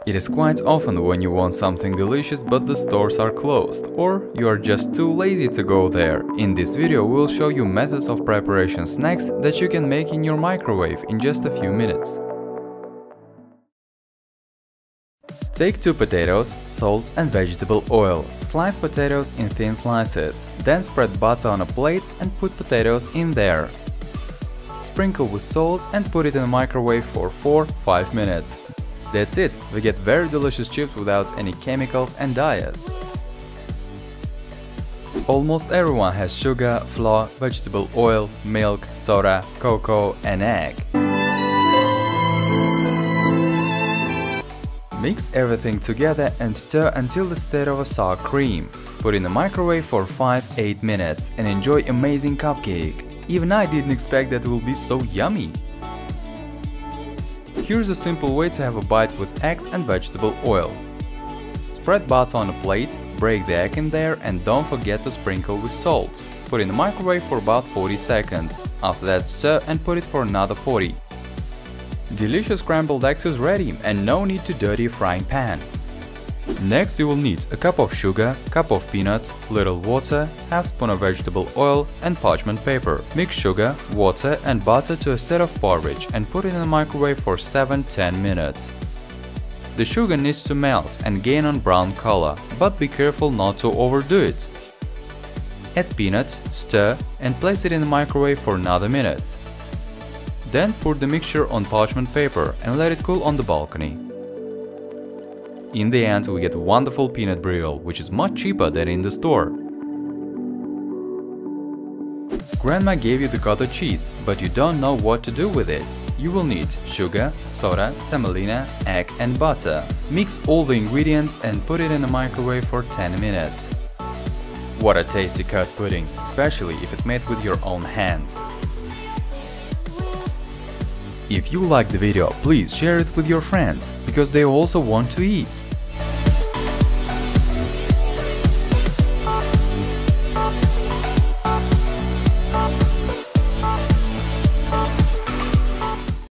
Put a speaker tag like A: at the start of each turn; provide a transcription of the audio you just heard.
A: It is quite often when you want something delicious but the stores are closed, or you are just too lazy to go there. In this video we will show you methods of preparation snacks that you can make in your microwave in just a few minutes. Take 2 potatoes, salt and vegetable oil. Slice potatoes in thin slices, then spread butter on a plate and put potatoes in there. Sprinkle with salt and put it in the microwave for 4-5 minutes. That's it, we get very delicious chips without any chemicals and dyes. Almost everyone has sugar, flour, vegetable oil, milk, soda, cocoa and egg. Mix everything together and stir until the state of a sour cream. Put in the microwave for 5-8 minutes and enjoy amazing cupcake. Even I didn't expect that it will be so yummy. Here's a simple way to have a bite with eggs and vegetable oil. Spread butter on a plate, break the egg in there and don't forget to sprinkle with salt. Put in the microwave for about 40 seconds. After that stir and put it for another 40. Delicious scrambled eggs is ready and no need to dirty a frying pan. Next you will need a cup of sugar, cup of peanuts, little water, half spoon of vegetable oil and parchment paper. Mix sugar, water and butter to a state of porridge and put it in the microwave for 7-10 minutes. The sugar needs to melt and gain a brown color, but be careful not to overdo it. Add peanuts, stir and place it in the microwave for another minute. Then put the mixture on parchment paper and let it cool on the balcony. In the end we get a wonderful peanut brittle, which is much cheaper than in the store. Grandma gave you the cottage cheese, but you don't know what to do with it. You will need sugar, soda, semolina, egg and butter. Mix all the ingredients and put it in the microwave for 10 minutes. What a tasty curd pudding, especially if it's made with your own hands. If you liked the video, please share it with your friends, because they also want to eat.